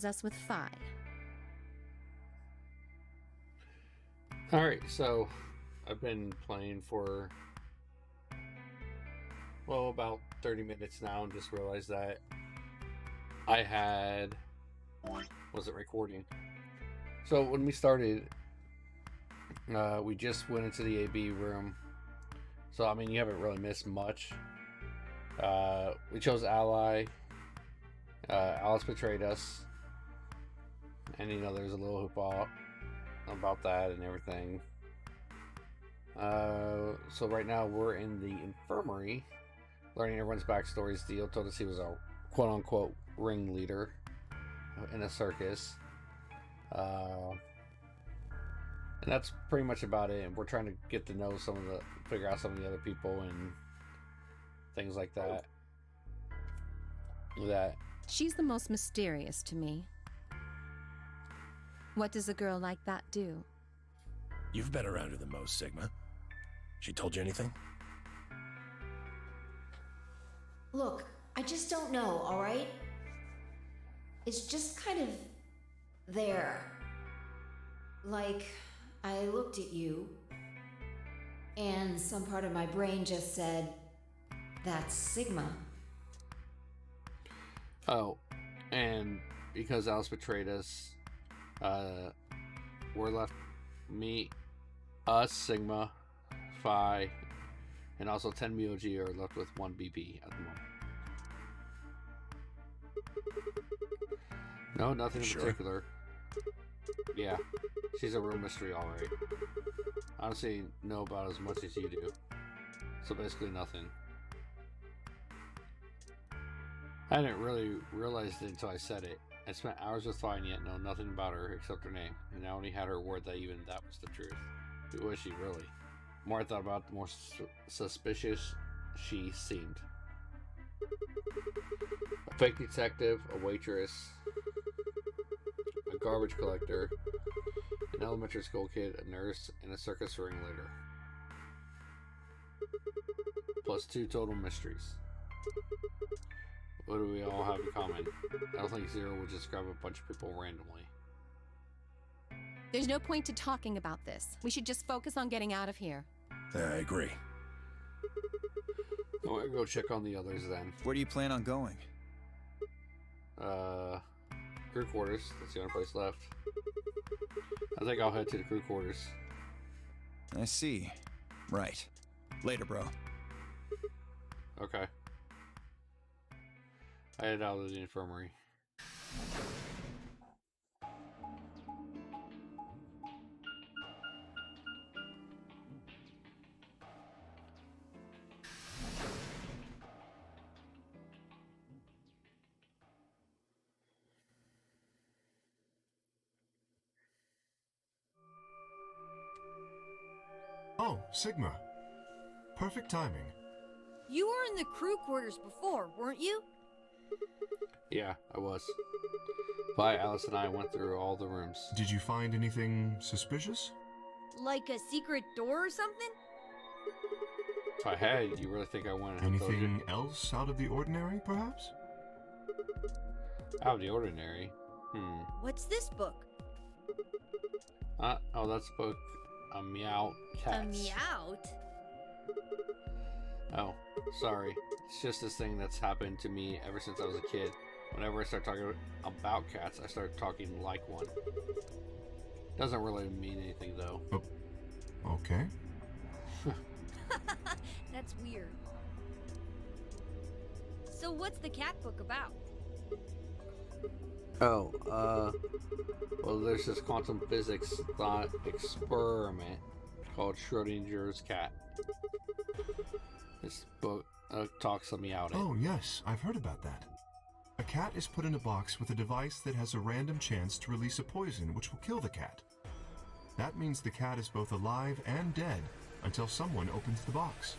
us with Phi. Alright, so I've been playing for, well, about 30 minutes now and just realized that I wasn't recording. So when we started, we just went into the AB room. So, I mean, you haven't really missed much. We chose Ally. Alice betrayed us. And, there's a little hoopla about that and everything. So right now we're in the infirmary, learning everyone's backstories. Dio told us he was a quote-unquote ringleader in a circus. And that's pretty much about it. And we're trying to get to know figure out some of the other people and things like that. She's the most mysterious to me. What does a girl like that do? You've been around her the most, Sigma. She told you anything? Look, I just don't know, alright? It's just kind of there. Like, I looked at you, and some part of my brain just said, that's Sigma. Oh, and because Alice betrayed us, we're left, us, Sigma, Phi, and also 10 Myoji are left with 1 BP at the moment. No, nothing in particular. Yeah, she's a real mystery, alright. Honestly, know about as much as you do. So basically nothing. I didn't really realize it until I said it. I spent hours with Phi and yet know nothing about her except her name, and I only had her word that even that was the truth. Who was she really? The more I thought about it, the more suspicious she seemed. A fake detective, a waitress, a garbage collector, an elementary school kid, a nurse, and a circus ringleader. Plus 2 total mysteries. What do we all have in common? I don't think Zero would just grab a bunch of people randomly. There's no point to talking about this. We should just focus on getting out of here. I agree. I'm gonna go check on the others then. Where do you plan on going? Crew quarters. That's the only place left. I think I'll head to the crew quarters. I see. Right. Later, bro. Okay. I head out of the infirmary. Oh, Sigma. Perfect timing. You were in the crew quarters before, weren't you? Yeah, I was. Phi, Alice, and I went through all the rooms. Did you find anything suspicious? Like a secret door or something? If I had, you really think I went and Anything else out of the ordinary, perhaps? Out of the ordinary? What's this book? Oh, that's a book. A Meow Cats. A Meowt? Oh, sorry. It's just this thing that's happened to me ever since I was a kid. Whenever I start talking about cats, I start talking like one. Doesn't really mean anything, though. Oh, okay. That's weird. So what's the cat book about? Oh, well, there's this quantum physics thought experiment called Schrodinger's cat. This book talks me out. Oh, yes, I've heard about that. A cat is put in a box with a device that has a random chance to release a poison which will kill the cat. That means the cat is both alive and dead until someone opens the box.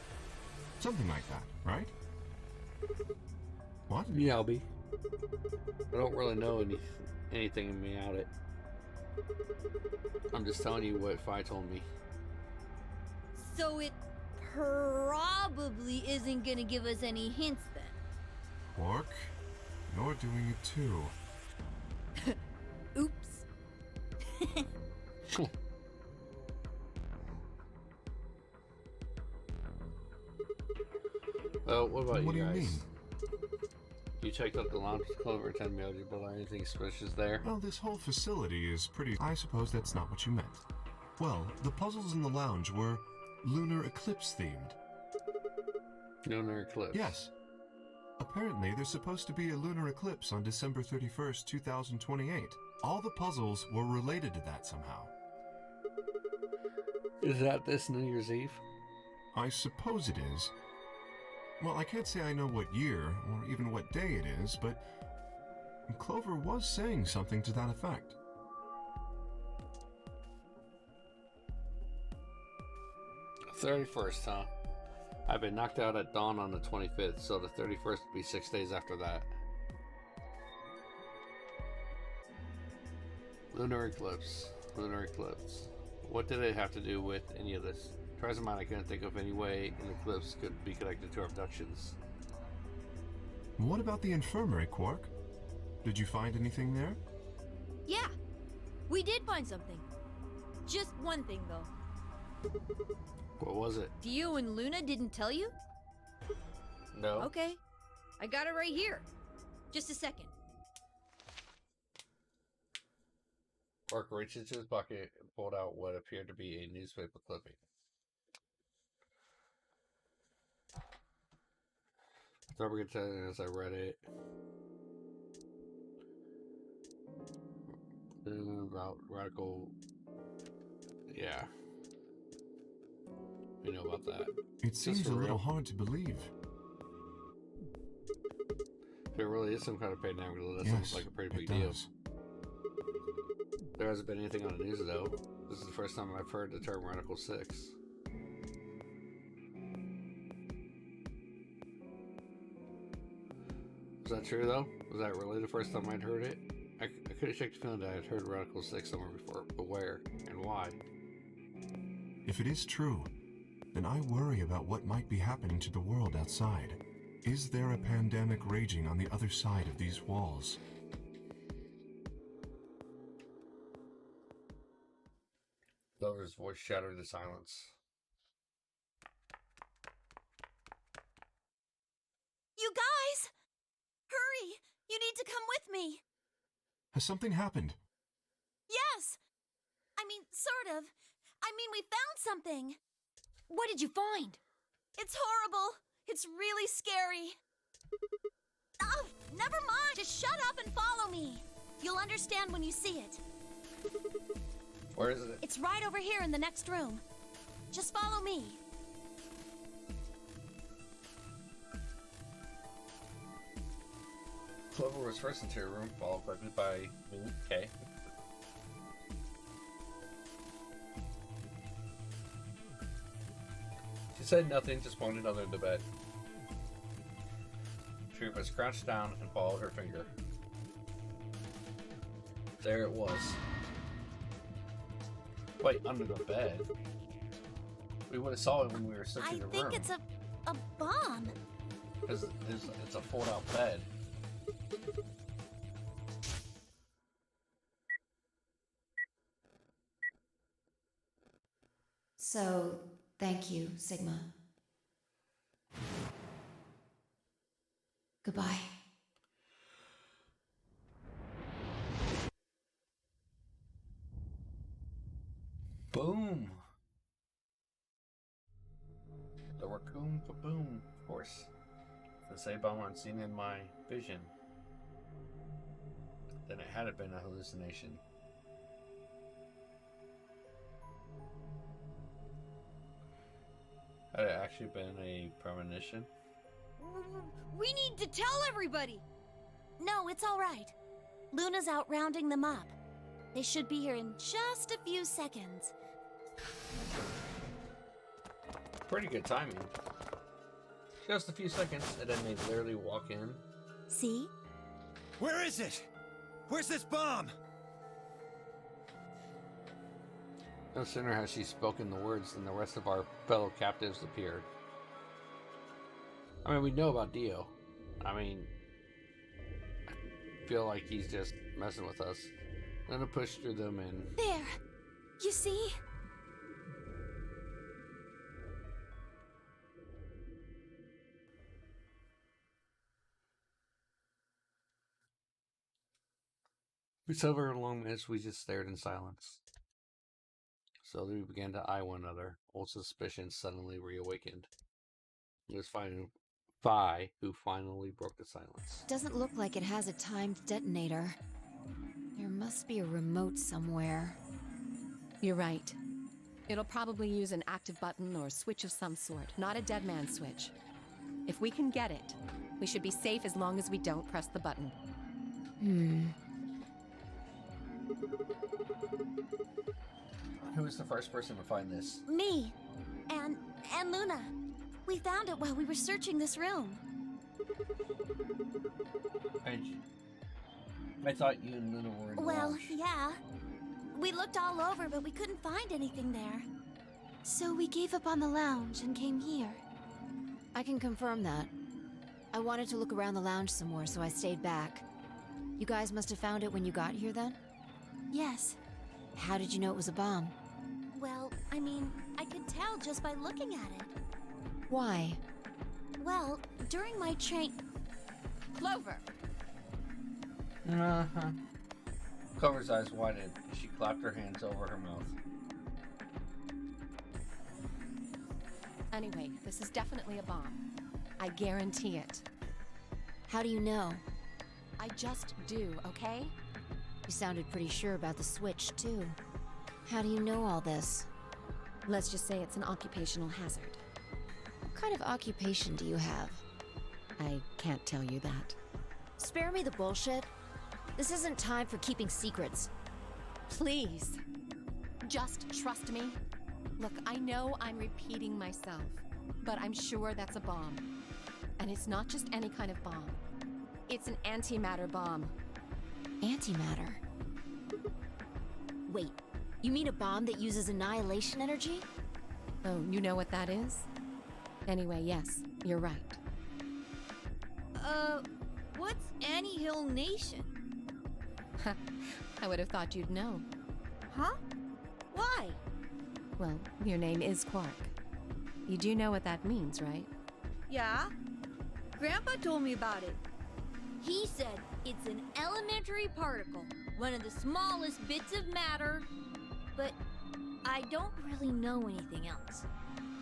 Something like that, right? What? Meowby. I don't really know anything in Meowt. I'm just telling you what Phi told me. So it probably isn't gonna give us any hints then. Quark, you're doing it too. Well, what about What do you you guys? mean? You checked out the lounge, Clover, 10 million, but anything suspicious there? Well, this whole facility is pretty. I suppose that's not what you meant. Well, the puzzles in the lounge were lunar eclipse themed. Lunar eclipse. Yes. Apparently, there's supposed to be a lunar eclipse on December 31st, 2028. All the puzzles were related to that somehow. Is that this New Year's Eve? I suppose it is. Well, I can't say I know what year or even what day it is, but Clover was saying something to that effect. 31st, huh? I've been knocked out at dawn on the 25th, so the 31st would be 6 days after that. Lunar eclipse. Lunar eclipse. What did it have to do with any of this? Tries of mine, I couldn't think of any way an eclipse could be connected to our abductions. What about the infirmary, Quark? Did you find anything there? Yeah, we did find something. Just one thing, though. What was it? Dio and Luna didn't tell you? No? Okay, I got it right here. Just a second. Quark reached into his pocket and pulled out what appeared to be a newspaper clipping. Never get to as I read it. About radical. Yeah. We know about that. It seems for a little real? hard to believe. If it really is some kind of pandemic, that Yes, sounds like a pretty big it deal. does. There hasn't been anything on the news though. This is the first time I've heard the term Radical 6. Was that true though? Was that really the first time I'd heard it? I could have checked the feeling that I'd heard Radical 6 somewhere before, but where and why? If it is true, then I worry about what might be happening to the world outside. Is there a pandemic raging on the other side of these walls? Clover's voice shattered the silence. You guys! Hurry! You need to come with me! Has something happened? Yes! I mean, sort of. I mean, we found something. What did you find? It's horrible. It's really scary. Oh, never mind. Just shut up and follow me. You'll understand when you see it. Where is it? It's right over here in the next room. Just follow me. Clover was first into her room, followed quickly by me. Okay. She said nothing, just pointed under the bed. Troopa crouched down and followed her finger. There it was. Wait, under the bed? We would have saw it when we were I searching the room. think it's a bomb. Because it's a fold-out bed. So, thank you, Sigma. Goodbye. Boom! The raccoon kaboom, of course. The same bomb I'd seen in my vision. Then it had been a hallucination. Had it actually been a premonition? We need to tell everybody. No, it's all right. Luna's out rounding them up. They should be here in just a few seconds. Pretty good timing. Just a few seconds, and then they literally walk in. See? Where is it? Where's this bomb? No sooner has she spoken the words than the rest of our fellow captives appeared. I mean, we know about Dio. I mean, I feel like he's just messing with us. Luna pushed through them and... There. You see? For several long minutes, we just stared in silence. Slowly, we began to eye one another. Old suspicions suddenly reawakened. It was Fi who finally broke the silence. Doesn't look like it has a timed detonator. There must be a remote somewhere. You're right. It'll probably use an active button or switch of some sort, not a dead man switch. If we can get it, we should be safe as long as we don't press the button. Who was the first person to find this? Me. And Luna. We found it while we were searching this room. I thought you and Luna were in the Well, lounge. yeah. We looked all over, but we couldn't find anything there. So we gave up on the lounge and came here. I can confirm that. I wanted to look around the lounge some more, so I stayed back. You guys must have found it when you got here then? Yes. How did you know it was a bomb? Well, I mean, I could tell just by looking at it. Why? Well, during my Clover! Uh-huh. Clover's eyes widened. She clapped her hands over her mouth. Anyway, this is definitely a bomb. I guarantee it. How do you know? I just do, okay? You sounded pretty sure about the switch, too. How do you know all this? Let's just say it's an occupational hazard. What kind of occupation do you have? I can't tell you that. Spare me the bullshit. This isn't time for keeping secrets. Please, just trust me. Look, I know I'm repeating myself, but I'm sure that's a bomb. And it's not just any kind of bomb. It's an antimatter bomb. Antimatter? Wait, you mean a bomb that uses annihilation energy? Oh, you know what that is? Anyway, yes, you're right. What's Annie-Hill Nation? I would have thought you'd know. Huh? Why? Well, your name is Quark. You do know what that means, right? Yeah? Grandpa told me about it. He said it's an elementary particle, one of the smallest bits of matter, but I don't really know anything else.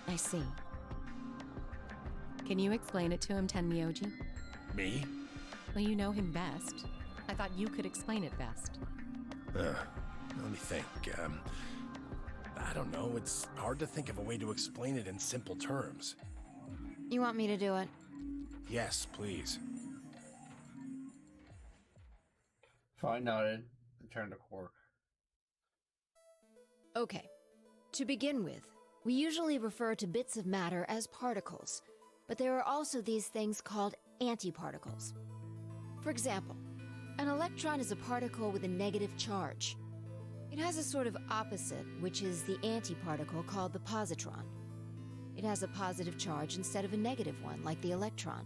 I see. Can you explain it to him, Tenmyoji? Me? Well, you know him best. I thought you could explain it best. Let me think. I don't know. It's hard to think of a way to explain it in simple terms. You want me to do it? Yes, please. Fi nodded and turned to Quark. Okay. To begin with, we usually refer to bits of matter as particles, but there are also these things called antiparticles. For example, an electron is a particle with a negative charge. It has a sort of opposite, which is the antiparticle called the positron. It has a positive charge instead of a negative one, like the electron.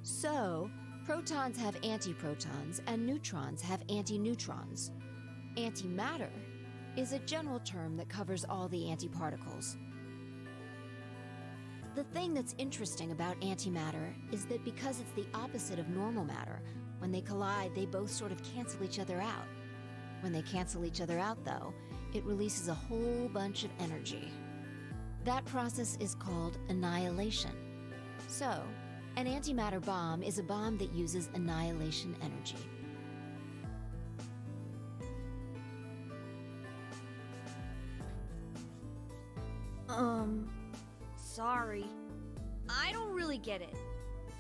So, protons have antiprotons and neutrons have antineutrons. Antimatter is a general term that covers all the antiparticles. The thing that's interesting about antimatter is that because it's the opposite of normal matter, when they collide, they both sort of cancel each other out. When they cancel each other out, though, it releases a whole bunch of energy. That process is called annihilation. So, an antimatter bomb is a bomb that uses annihilation energy. Sorry. I don't really get it.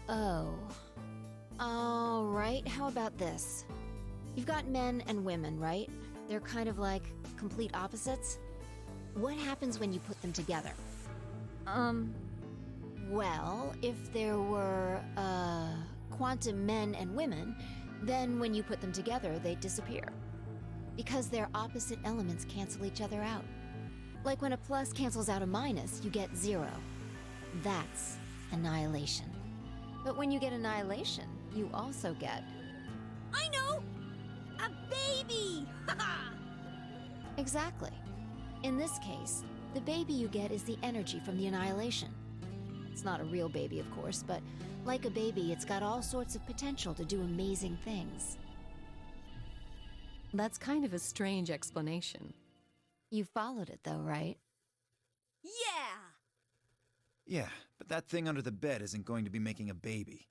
Oh. All right, how about this? You've got men and women, right? They're kind of like complete opposites. What happens when you put them together? Well, if there were, quantum men and women, then when you put them together, they'd disappear. Because their opposite elements cancel each other out. Like when a plus cancels out a minus, you get 0. That's annihilation. But when you get annihilation, you also get... I know! A baby! Haha! Exactly. In this case, the baby you get is the energy from the annihilation. It's not a real baby, of course, but like a baby, it's got all sorts of potential to do amazing things. That's kind of a strange explanation. You followed it, though, right? Yeah! Yeah, but that thing under the bed isn't going to be making a baby.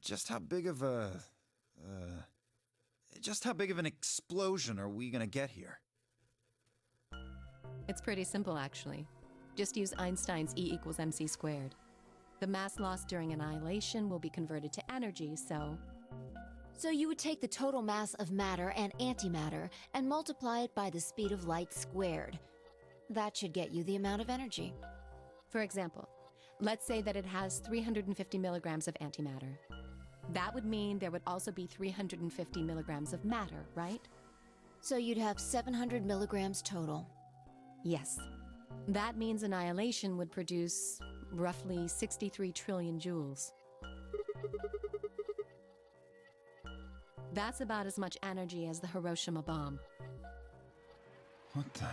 Just how big of an explosion are we gonna get here? It's pretty simple, actually. Just use Einstein's E equals mc squared. The mass lost during annihilation will be converted to energy, so... So you would take the total mass of matter and antimatter and multiply it by the speed of light squared. That should get you the amount of energy. For example, let's say that it has 350 milligrams of antimatter. That would mean there would also be 350 milligrams of matter, right? So you'd have 700 milligrams total. Yes. That means annihilation would produce roughly 63 trillion joules. That's about as much energy as the Hiroshima bomb. What the?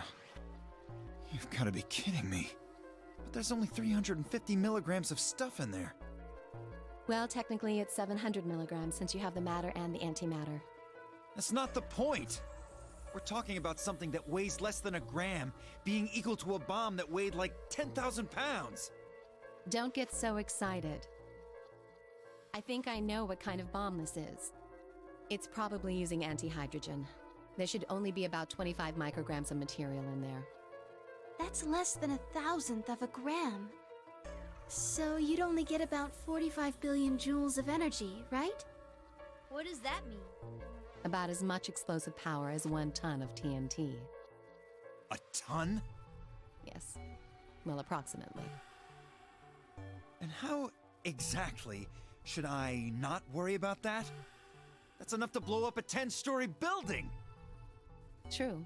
You've got to be kidding me. But there's only 350 milligrams of stuff in there. Well, technically it's 700 milligrams since you have the matter and the antimatter. That's not the point. We're talking about something that weighs less than a gram being equal to a bomb that weighed like 10,000 pounds. Don't get so excited. I think I know what kind of bomb this is. It's probably using antihydrogen. There should only be about 25 micrograms of material in there. That's less than 1,000th of a gram. So you'd only get about 45 billion joules of energy, right? What does that mean? About as much explosive power as 1 ton of TNT. A ton? Yes. Well, approximately. And how exactly should I not worry about that? That's enough to blow up a 10-story building! True.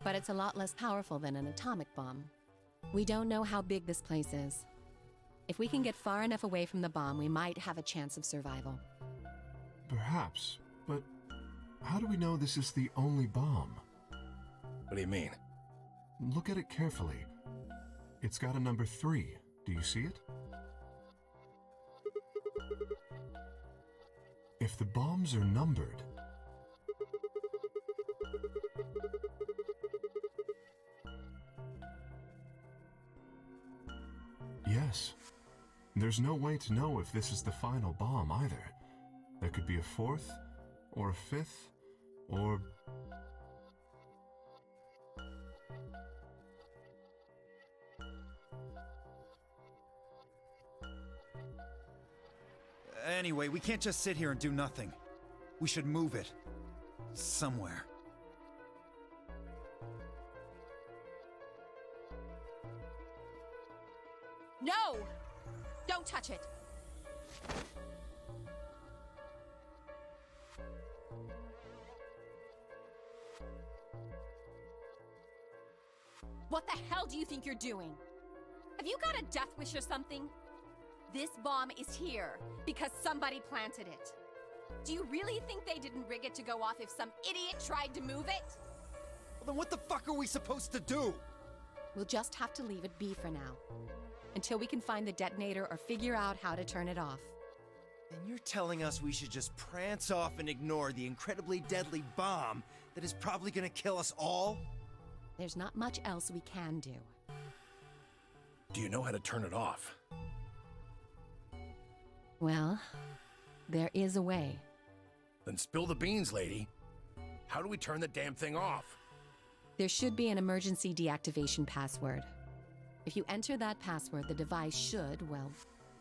But it's a lot less powerful than an atomic bomb. We don't know how big this place is. If we can get far enough away from the bomb, we might have a chance of survival. Perhaps, but how do we know this is the only bomb? What do you mean? Look at it carefully. It's got a number 3. Do you see it? If the bombs are numbered... Yes. There's no way to know if this is the final bomb either. There could be a 4th, or a 5th, or... Anyway, we can't just sit here and do nothing. We should move it. Somewhere. No! Don't touch it! What the hell do you think you're doing? Have you got a death wish or something? This bomb is here because somebody planted it. Do you really think they didn't rig it to go off if some idiot tried to move it? Well, then what the fuck are we supposed to do? We'll just have to leave it be for now. Until we can find the detonator or figure out how to turn it off. And you're telling us we should just prance off and ignore the incredibly deadly bomb that is probably gonna kill us all? There's not much else we can do. Do you know how to turn it off? Well, there is a way. Then spill the beans, lady. How do we turn the damn thing off? There should be an emergency deactivation password. If you enter that password, the device should, well,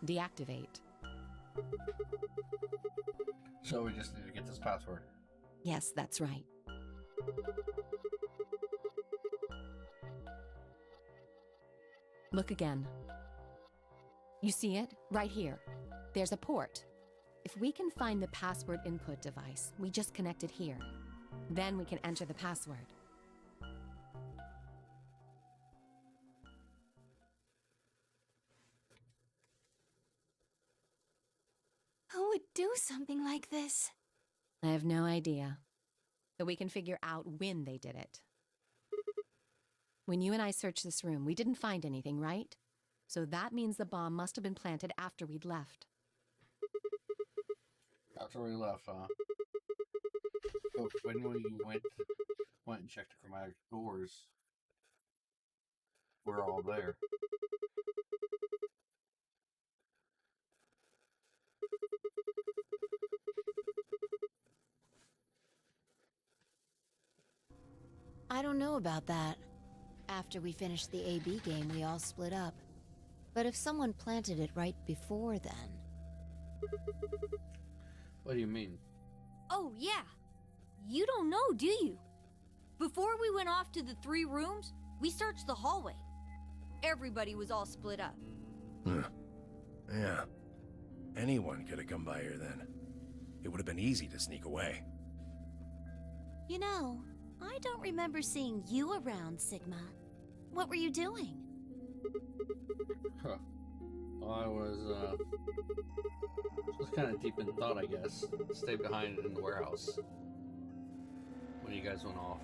deactivate. So we just need to get this password. Yes, that's right. Look again. You see it? Right here. There's a port. If we can find the password input device, we just connect it here. Then we can enter the password. Who would do something like this? I have no idea. But we can figure out when they did it. When you and I searched this room, we didn't find anything, right? So that means the bomb must have been planted after we'd left. After we left, huh? So when we went and checked the chromatic doors, we're all there. I don't know about that. After we finished the AB game, we all split up. But if someone planted it right before then... What do you mean? Oh, yeah. You don't know, do you? Before we went off to the 3 rooms, we searched the hallway. Everybody was all split up. Yeah. Anyone could have come by here then. It would have been easy to sneak away. You know, I don't remember seeing you around, Sigma. What were you doing? Huh. Well, I was kind of deep in thought, I guess. Stayed behind in the warehouse when you guys went off.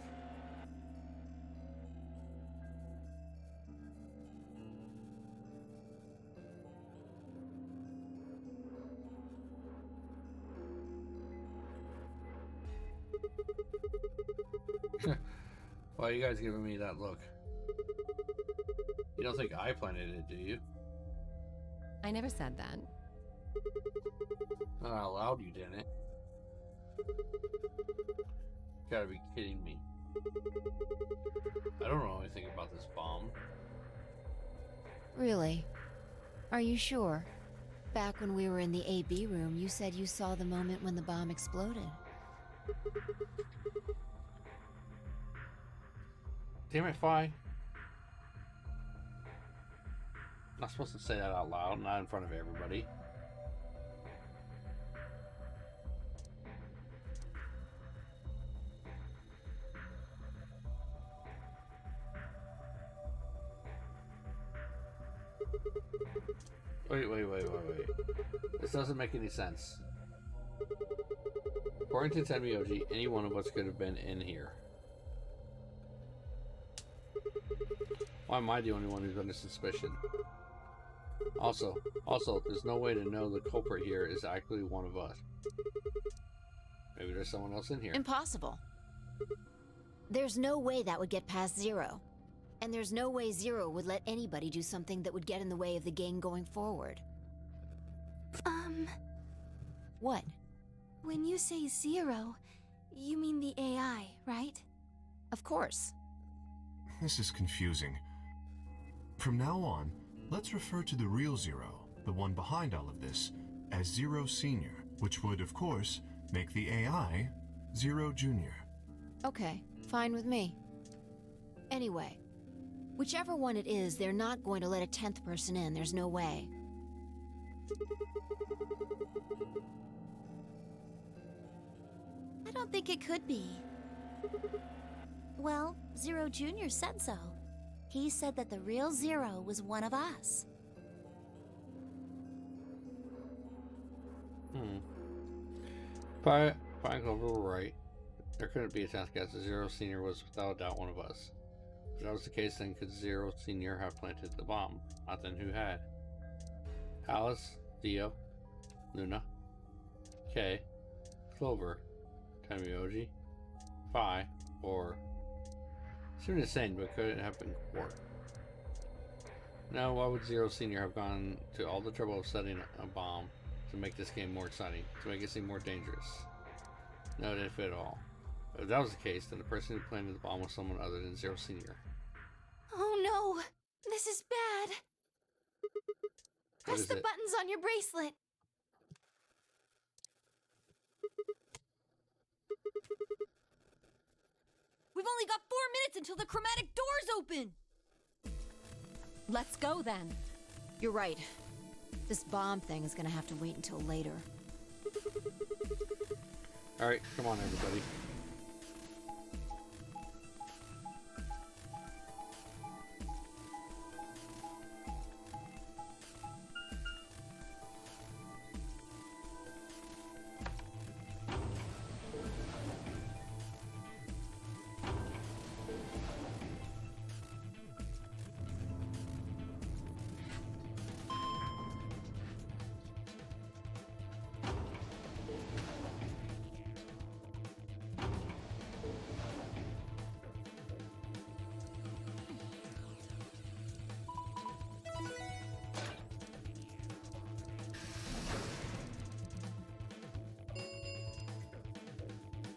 Why are you guys giving me that look? You don't think I planted it, do you? I never said that. Not out loud, you didn't. Gotta be kidding me. I don't know anything about this bomb. Really? Are you sure? Back when we were in the AB room, you said you saw the moment when the bomb exploded. Damn it, Fi. Not supposed to say that out loud, not in front of everybody. Wait. This doesn't make any sense. According to Tenmyoji, any one of us could have been in here. Why am I the only one who's under suspicion? Also, there's no way to know the culprit here is actually one of us. Maybe there's someone else in here. Impossible. There's no way that would get past Zero. And there's no way Zero would let anybody do something that would get in the way of the gang going forward. What? When you say Zero, you mean the AI, right? Of course. This is confusing. From now on, let's refer to the real Zero, the one behind all of this, as Zero Senior, which would, of course, make the AI Zero Junior. Okay, fine with me. Anyway, whichever one it is, they're not going to let a 10th person in. There's no way. I don't think it could be. Well, Zero Jr. said so. He said that the real Zero was one of us. Fine, Clover, we're right. There couldn't be a 10th guess. Zero Senior was without a doubt one of us. If that was the case, then could Zero Senior have planted the bomb? Not then who had? Alice, Dio, Luna, Kay, Clover, Tenmyoji, Phi, or... Seemed insane, but could it have been Quark? Now, why would Zero Senior have gone to all the trouble of setting a bomb to make this game more exciting, to make it seem more dangerous? No, it didn't fit at all. If that was the case, then the person who planted the bomb was someone other than Zero Senior. Oh no! This is bad! Press the buttons on your bracelet! We've only got 4 minutes until the chromatic doors open! Let's go then. You're right. This bomb thing is gonna have to wait until later. Alright, come on everybody.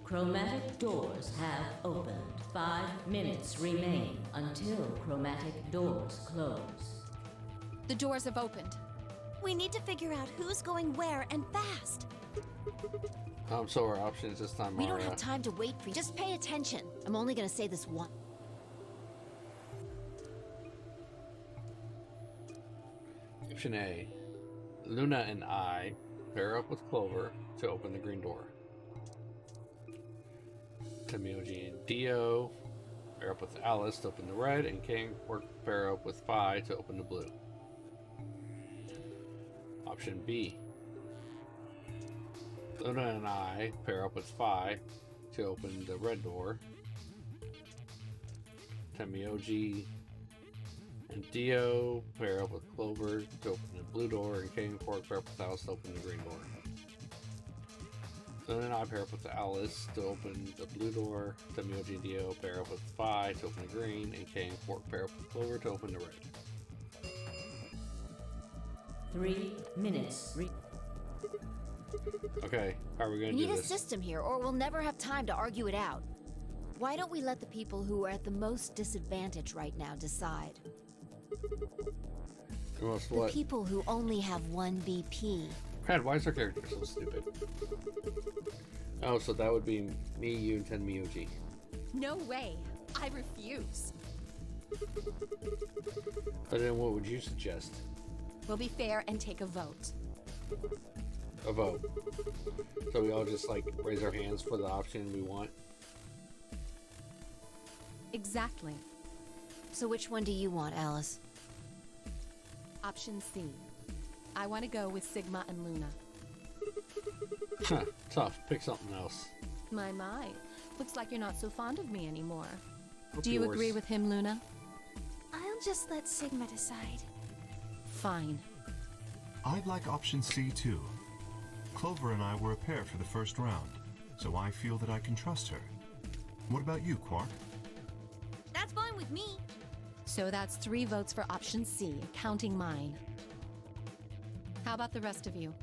Chromatic doors have opened. 5 minutes remain until chromatic doors close. The doors have opened. We need to figure out who's going where and fast. So our options this time We are don't have time to wait for you. Just pay attention. I'm only gonna say this one. option A. Luna and I pair up with Clover to open the green door. Temioji and Dio pair up with Alice to open the red, and King pair up with Phi to open the blue. Option B. Luna and I pair up with Phi to open the red door. Temioji and Dio pair up with Clover to open the blue door, and King and Quark pair up with Alice to open the green door. Luna and I pair up with Alice to open the blue door. Temioji and Dio pair up with Phi to open the green, and King and Quark pair up with Clover to open the red. 3 minutes. Okay, how are we We gonna need do a this? system here, or we'll never have time to argue it out. Why don't we let the people who are at the most disadvantage right now decide? Most The what? people who only have 1 BP. Brad, why is our character so stupid? Oh, so that would be me, you, and Tenmyoji. No way. I refuse. But then what would you suggest? We'll be fair and take a vote. A vote. So we all just like raise our hands for the option we want? Exactly. So which one do you want, Alice? Option C. I want to go with Sigma and Luna. Huh, tough. Pick something else. My. Looks like you're not so fond of me anymore. Hope Do you yours. agree with him, Luna? I'll just let Sigma decide. Fine. I'd like option C too. Clover and I were a pair for the first round, so I feel that I can trust her. What about you, Quark? That's fine with me. So that's 3 votes for option C, counting mine. How about the rest of you?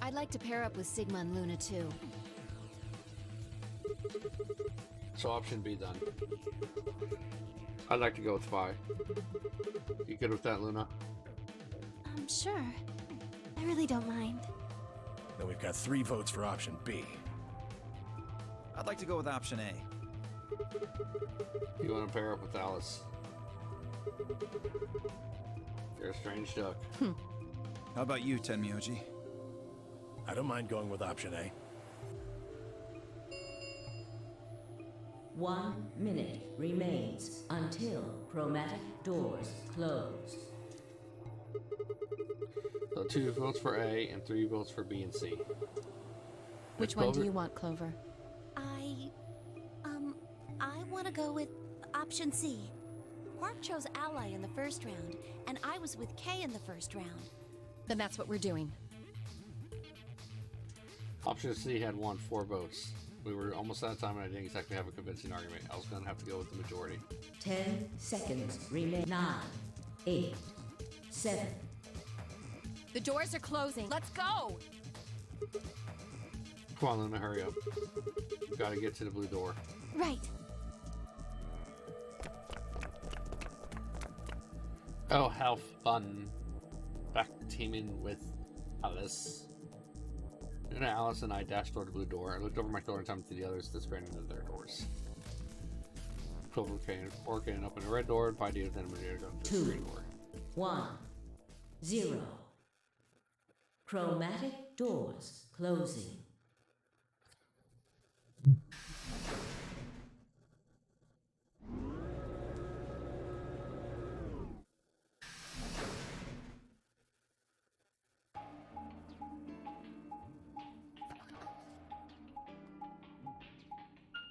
I'd like to pair up with Sigma and Luna too. So option B then. I'd like to go with Phi. You good with that, Luna? Sure. I really don't mind. Then we've got 3 votes for option B. I'd like to go with option A. You want to pair up with Alice? You're a strange duck. How about you, Tenmyoji? I don't mind going with option A. 1 minute remains until chromatic doors close. So 2 votes for A and 3 votes for B and C. Which one do Clover? you want, Clover? I want to go with option C. Quark chose Ally in the first round, and I was with Kay in the first round. Then that's what we're doing. Option C had won 4 votes. We were almost out of time and I didn't exactly have a convincing argument. I was going to have to go with the majority. 10 seconds remain. 9, 8, 7. The doors are closing. Let's go! Come on, Luna, hurry up. We've got to get to the blue door. Right. Oh, how fun. Back teaming with Alice. And Alice and I dashed toward the blue door. I looked over my shoulder in time to the others that ran into their doors. Clover came working up in the red door, and Phi did then to go to the green door. 1, 0. Chromatic doors closing.